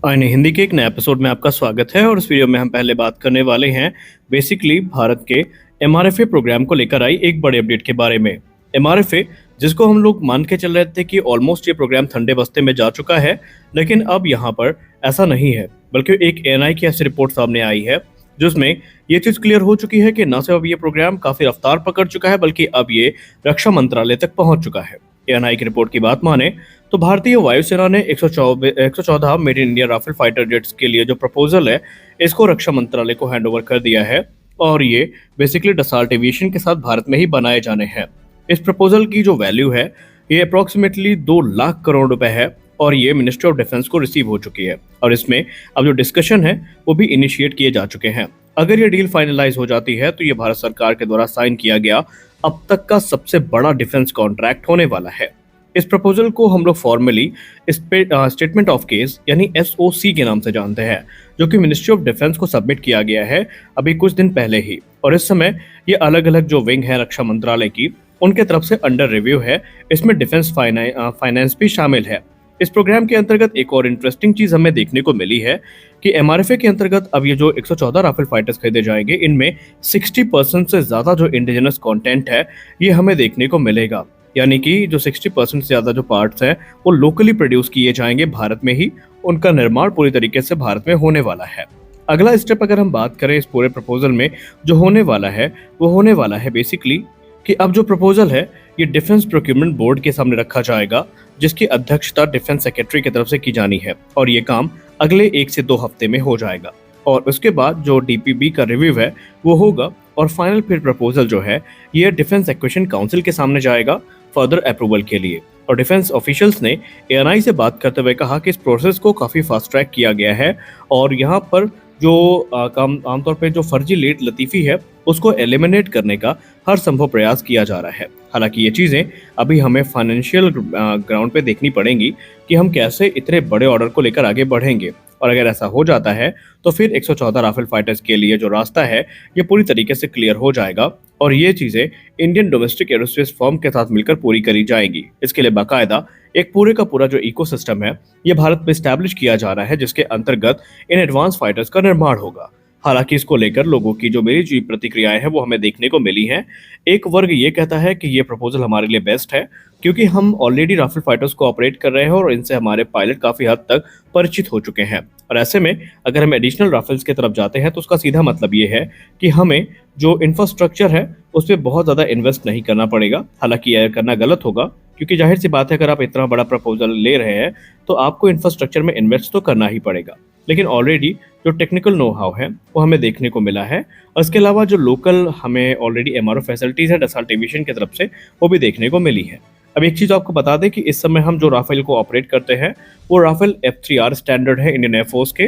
हिंदी के एक नए एपिसोड में आपका स्वागत है और इस वीडियो में हम पहले बात करने वाले हैं बेसिकली भारत के एमआरएफए प्रोग्राम को लेकर आई एक बड़े अपडेट के बारे में। एमआरएफए जिसको हम लोग मान के चल रहे थे कि ऑलमोस्ट ये प्रोग्राम ठंडे बस्ते में जा चुका है, लेकिन अब यहाँ पर ऐसा नहीं है, बल्कि एक एएनआई की ऐसी रिपोर्ट सामने आई है जिसमें ये चीज क्लियर हो चुकी है कि न सिर्फ अब ये प्रोग्राम काफी रफ्तार पकड़ चुका है, बल्कि अब ये रक्षा मंत्रालय तक पहुंच चुका है। एएनआई की रिपोर्ट की बात माने तो भारतीय वायुसेना ने 114 made in India Rafale fighter jets के लिए जो प्रपोजल है, इसको रक्षा मंत्रालय को हैंड ओवर कर दिया है और ये बेसिकली डसाल्ट एविएशन के साथ भारत में ही बनाए जाने हैं। इस प्रपोजल की जो वैल्यू है ये अप्रोक्सीमेटली 2 लाख करोड़ रुपए है और ये मिनिस्ट्री ऑफ डिफेंस को रिसीव हो चुकी है और इसमें अब जो डिस्कशन है वो भी इनिशिएट किए जा चुके हैं। अगर ये डील फाइनलाइज हो जाती है तो ये भारत सरकार के द्वारा साइन किया गया अब तक का सबसे बड़ा डिफेंस कॉन्ट्रैक्ट होने वाला है। इस प्रपोजल को हम लोग फॉर्मली स्टेटमेंट ऑफ केस यानी एसओसी के नाम से जानते हैं, जो कि मिनिस्ट्री ऑफ डिफेंस को सबमिट किया गया है अभी कुछ दिन पहले ही। और इस समय ये अलग अलग जो विंग है रक्षा मंत्रालय की, उनके तरफ से अंडर रिव्यू है। इसमें डिफेंस फाइनेंस भी शामिल है। इस प्रोग्राम के अंतर्गत एक और इंटरेस्टिंग चीज हमें देखने को मिली है कि एमआरएफए के अंतर्गत अब ये जो 114 राफेल फाइटर्स खरीदे जाएंगे, इनमें 60% से ज्यादा जो इंडिजिनस कंटेंट है ये हमें देखने को मिलेगा। यानी कि जो 60% से ज्यादा जो पार्ट्स हैं वो लोकली प्रोड्यूस किए जाएंगे भारत में ही, उनका निर्माण पूरी तरीके से भारत में होने वाला है। अगला स्टेप अगर हम बात करें इस पूरे प्रपोजल में जो होने वाला है, वो होने वाला है बेसिकली कि अब जो प्रपोजल है ये डिफेंस प्रोक्यूरमेंट बोर्ड के सामने रखा जाएगा, जिसकी अध्यक्षता डिफेंस सेक्रेटरी की तरफ से की जानी है और ये काम अगले 1 से 2 हफ्ते में हो जाएगा। और उसके बाद जो डीपीबी का रिव्यू है वो होगा और फाइनल फिर प्रपोजल जो है ये डिफेंस एक्विजिशन काउंसिल के सामने जाएगा फर्दर अप्रूवल के लिए। और डिफेंस ऑफिशियल्स ने एएनआई से बात करते हुए कहा कि इस प्रोसेस को काफ़ी फास्ट ट्रैक किया गया है और यहाँ पर जो आमतौर पर जो फर्जी लेट लतीफ़ी है उसको एलिमिनेट करने का हर संभव प्रयास किया जा रहा है। हालांकि ये चीज़ें अभी हमें फाइनेंशियल ग्राउंड पे देखनी पड़ेंगी कि हम कैसे इतने बड़े ऑर्डर को लेकर आगे बढ़ेंगे। और अगर ऐसा हो जाता है तो फिर 114 राफेल फाइटर्स के लिए जो रास्ता है ये पूरी तरीके से क्लियर हो जाएगा और ये चीज़ें इंडियन डोमेस्टिक एरोस्पेस फर्म के साथ मिलकर पूरी करी जाएंगी। इसके लिए बाकायदा एक पूरे का पूरा जो इकोसिस्टम है ये भारत में स्टैब्लिश किया जा रहा है, जिसके अंतर्गत इन एडवांस फाइटर्स का निर्माण होगा। हालांकि इसको लेकर लोगों की जो मेरी जी प्रतिक्रियाएं हैं वो हमें देखने को मिली हैं। एक वर्ग ये कहता है कि ये प्रपोजल हमारे लिए बेस्ट है क्योंकि हम ऑलरेडी राफेल फाइटर्स को ऑपरेट कर रहे हैं और इनसे हमारे पायलट काफ़ी हद तक परिचित हो चुके हैं। और ऐसे में अगर हम एडिशनल राफेल्स की तरफ जाते हैं तो उसका सीधा मतलब ये है कि हमें जो इंफ्रास्ट्रक्चर है उस पर बहुत ज़्यादा इन्वेस्ट नहीं करना पड़ेगा। हालांकि यह करना गलत होगा क्योंकि जाहिर सी बात है अगर आप इतना बड़ा प्रपोजल ले रहे हैं तो आपको इंफ्रास्ट्रक्चर में इन्वेस्ट तो करना ही पड़ेगा। लेकिन ऑलरेडी जो टेक्निकल नो हाउ है वो हमें देखने को मिला है और इसके अलावा जो लोकल हमें ऑलरेडी एमआरओ फैसिलिटीज़ है डसाल्ट एविएशन की तरफ से वो भी देखने को मिली है। अब एक चीज़ आपको बता दें कि इस समय हम जो राफेल को ऑपरेट करते हैं वो राफेल F3R स्टैंडर्ड है इंडियन एयरफोर्स के।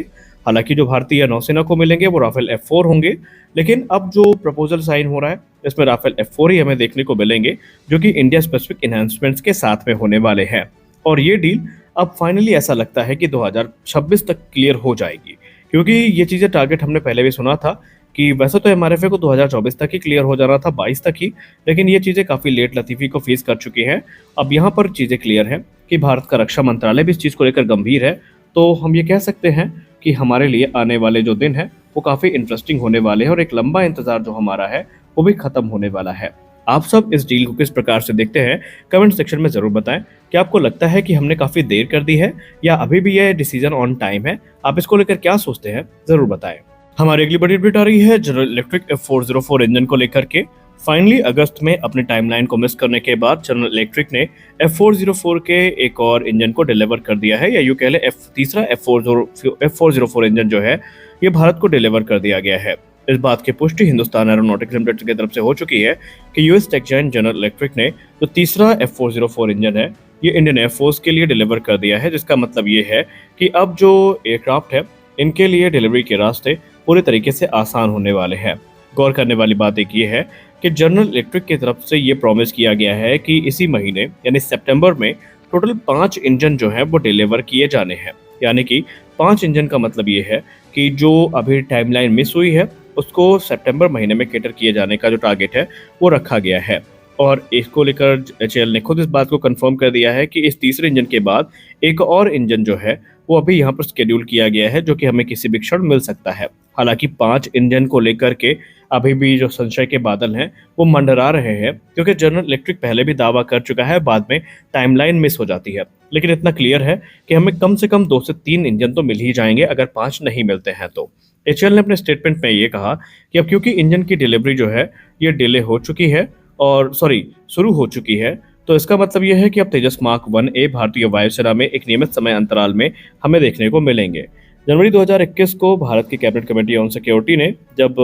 हालांकि जो भारतीय नौसेना को मिलेंगे वो राफेल F4 होंगे, लेकिन अब जो प्रपोजल साइन हो रहा है इसमें राफेल F4 ही हमें देखने को मिलेंगे, जो कि इंडिया स्पेसिफिक इन्हांसमेंट्स के साथ में होने वाले हैं। और ये डील अब फाइनली ऐसा लगता है कि 2026 तक क्लियर हो जाएगी, क्योंकि ये चीज़ें टारगेट हमने पहले भी सुना था कि वैसे तो एमआरएफए को 2024 तक ही क्लियर हो जाना था, 22 तक ही, लेकिन ये चीज़ें काफ़ी लेट लतीफ़ी को फेस कर चुकी हैं। अब यहाँ पर चीज़ें क्लियर है कि भारत का रक्षा मंत्रालय भी इस चीज़ को लेकर गंभीर है, तो हम ये कह सकते हैं कि हमारे लिए आने वाले जो दिन है वो काफ़ी इंटरेस्टिंग होने वाले हैं और एक लंबा इंतजार जो हमारा है वो भी खत्म होने वाला है। आप सब इस डील को किस प्रकार से देखते हैं कमेंट सेक्शन में ज़रूर बताएं। क्या आपको लगता है कि हमने काफ़ी देर कर दी है या अभी भी यह डिसीजन ऑन टाइम है? आप इसको लेकर क्या सोचते हैं ज़रूर बताएं। हमारी अगली बड़ी अपडेट आ रही है जनरल इलेक्ट्रिक F404 इंजन को लेकर के। फाइनली अगस्त में अपने टाइमलाइन को मिस करने के बाद जनरल इलेक्ट्रिक ने F404 के एक और इंजन को डिलीवर कर दिया है, या यूँ कह ले तीसरा F404 इंजन जो है ये भारत को डिलीवर कर दिया गया है। इस बात की पुष्टि हिंदुस्तान एरोनॉटिक्स लिमिटेड की तरफ से हो चुकी है कि US tech giant general electric ने जो तीसरा F404 इंजन है ये इंडियन एयरफोर्स के लिए डिलीवर कर दिया है, जिसका मतलब ये है कि अब जो एयरक्राफ्ट है इनके लिए डिलीवरी के रास्ते पूरे तरीके से आसान होने वाले हैं। गौर करने वाली बात एक ये है कि जनरल इलेक्ट्रिक की तरफ से ये प्रॉमिस किया गया है कि इसी महीने यानी सितंबर में टोटल 5 इंजन जो है वो डिलीवर किए जाने हैं। यानी कि 5 इंजन का मतलब ये है कि जो अभी टाइमलाइन मिस हुई है उसको सितंबर महीने में कैटर किए जाने का जो टारगेट है वो रखा गया है। और इसको लेकर एचएएल ने खुद इस बात को कंफर्म कर दिया है कि इस तीसरे इंजन के बाद एक और इंजन जो है वो अभी यहाँ पर शेड्यूल किया गया है, जो कि हमें किसी भी क्षण मिल सकता है। हालांकि 5 इंजन को लेकर के अभी भी जो संशय के बादल हैं वो मंडरा रहे हैं, क्योंकि जनरल इलेक्ट्रिक पहले भी दावा कर चुका है, बाद में टाइमलाइन मिस हो जाती है। लेकिन इतना क्लियर है कि हमें कम से कम 2 से 3 इंजन तो मिल ही जाएंगे अगर 5 नहीं मिलते हैं तो। एचएएल ने अपने स्टेटमेंट में ये कहा कि अब क्योंकि इंजन की डिलीवरी जो है ये डिले हो चुकी है और शुरू हो चुकी है, तो इसका मतलब ये है कि अब तेजस मार्क 1A भारतीय वायुसेना में एक नियमित समय अंतराल में हमें देखने को मिलेंगे। जनवरी 2021 को भारत की कैबिनेट कमेटी ऑन सिक्योरिटी ने जब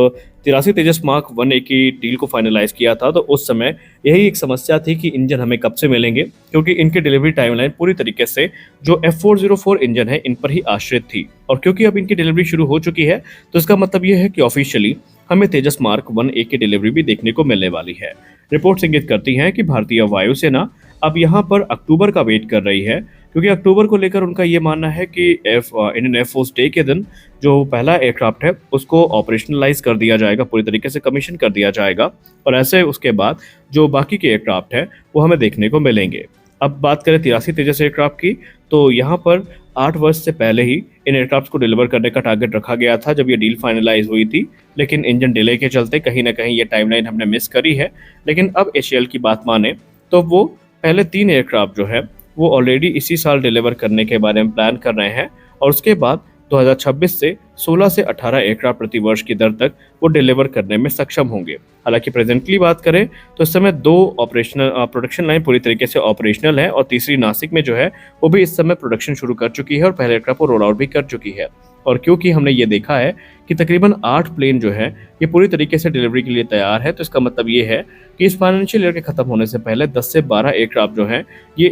83 तेजस मार्क 1A की डील को फाइनलाइज किया था, तो उस समय यही एक समस्या थी कि इंजन हमें कब से मिलेंगे, क्योंकि इनकी डिलीवरी टाइमलाइन पूरी तरीके से जो F404 इंजन है इन पर ही आश्रित थी। और क्योंकि अब इनकी डिलीवरी शुरू हो चुकी है, तो इसका मतलब ये है कि ऑफिशियली हमें तेजस मार्क 1A की डिलीवरी भी देखने को मिलने वाली है। रिपोर्ट्स इंगित करती हैं कि भारतीय वायुसेना अब यहाँ पर अक्टूबर का वेट कर रही है, क्योंकि अक्टूबर को लेकर उनका ये मानना है कि इंडियन एयरफोर्स डे के दिन जो पहला एयरक्राफ्ट है उसको ऑपरेशनलाइज कर दिया जाएगा, पूरी तरीके से कमीशन कर दिया जाएगा, और ऐसे उसके बाद जो बाकी के एयरक्राफ्ट है वो हमें देखने को मिलेंगे। अब बात करें 83 तेजस एयरक्राफ्ट की, तो यहाँ पर 8 वर्ष से पहले ही इन एयरक्राफ्ट को डिलीवर करने का टारगेट रखा गया था जब ये डील फाइनलाइज हुई थी, लेकिन इंजन डिले के चलते कहीं ना कहीं ये टाइमलाइन हमने मिस करी है। लेकिन अब एचएएल की बात माने तो वो पहले 3 एयरक्राफ्ट जो है वो ऑलरेडी इसी साल डिलीवर करने के बारे में प्लान कर रहे हैं, और उसके बाद 2026 से 16 से 18 एयरक्राफ्ट प्रति वर्ष की दर तक वो डिलीवर करने में सक्षम होंगे। हालांकि प्रेजेंटली बात करें तो इस समय 2 प्रोडक्शन लाइन पूरी तरीके से ऑपरेशनल है, और तीसरी नासिक में जो है वो भी इस समय प्रोडक्शन शुरू कर चुकी है और पहले एयरक्राफ्ट को रोल आउट भी कर चुकी है। और क्योंकि हमने ये देखा है कि तकरीबन 8 प्लेन जो है ये पूरी तरीके से डिलीवरी के लिए तैयार है, तो इसका मतलब ये है कि इस फाइनेंशियल ईयर के खत्म होने से पहले 10 से 12 एयरक्राफ्ट जो हैं ये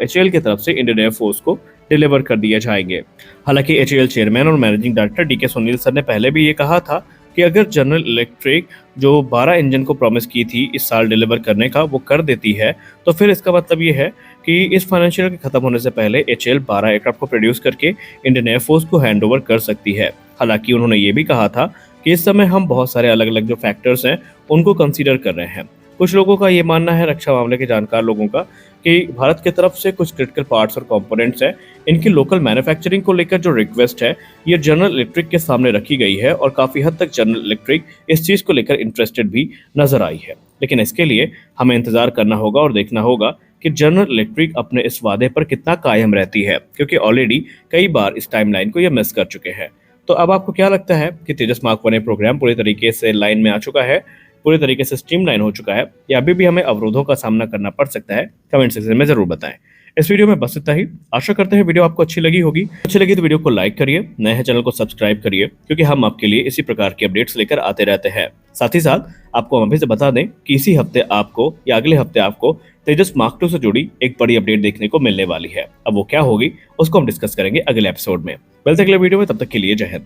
एचएएल की तरफ से इंडियन एयरफोर्स को डिलीवर कर दिए जाएंगे। हालांकि एचएएल चेयरमैन और managing director DK Sunil sir ने पहले भी ये कहा था कि अगर जनरल इलेक्ट्रिक जो 12 इंजन को प्रॉमिस की थी इस साल डिलीवर करने का वो कर देती है, तो फिर इसका मतलब ये है कि इस फाइनेंशियल के खत्म होने से पहले एचएएल 12 एयरक्राफ्ट को प्रोड्यूस करके इंडियन एयरफोर्स को हैंड ओवर कर सकती है। हालांकि उन्होंने ये भी कहा था कि इस समय हम बहुत सारे अलग अलग जो फैक्टर्स हैं उनको कंसीडर कर रहे हैं। कुछ लोगों का ये मानना है, रक्षा मामले के जानकार लोगों का, कि भारत की तरफ से कुछ क्रिटिकल पार्ट्स और कंपोनेंट्स हैं, इनकी लोकल मैन्युफैक्चरिंग को लेकर जो रिक्वेस्ट है ये जनरल इलेक्ट्रिक के सामने रखी गई है, और काफ़ी हद तक जनरल इलेक्ट्रिक इस चीज़ को लेकर इंटरेस्टेड भी नजर आई है। लेकिन इसके लिए हमें इंतजार करना होगा और देखना होगा कि जनरल इलेक्ट्रिक अपने इस वादे पर कितना कायम रहती है, क्योंकि ऑलरेडी कई बार इस टाइमलाइन को ये मिस कर चुके हैं। तो अब आपको क्या लगता है कि तेजस मार्क 1A प्रोग्राम पूरी तरीके से लाइन में आ चुका है, पूरी तरीके से स्ट्रीमलाइन हो चुका है, या अभी भी हमें अवरोधों का सामना करना पड़ सकता है? कमेंट सेक्शन में जरूर बताएं। इस वीडियो में बस इतना ही। आशा करते हैं वीडियो आपको अच्छी लगी होगी। अच्छी लगी तो वीडियो को लाइक करिए, नए हैं चैनल को सब्सक्राइब करिए, क्योंकि हम आपके लिए इसी प्रकार के अपडेट्स लेकर आते रहते हैं। साथ ही साथ आपको हम अभी से बता दें कि इसी हफ्ते आपको या अगले हफ्ते आपको तेजस मार्क 2 से जुड़ी एक बड़ी अपडेट देखने को मिलने वाली है। अब वो क्या होगी उसको हम डिस्कस करेंगे अगले एपिसोड में। मिलते हैं अगले वीडियो में, तब तक के लिए जय हिंद।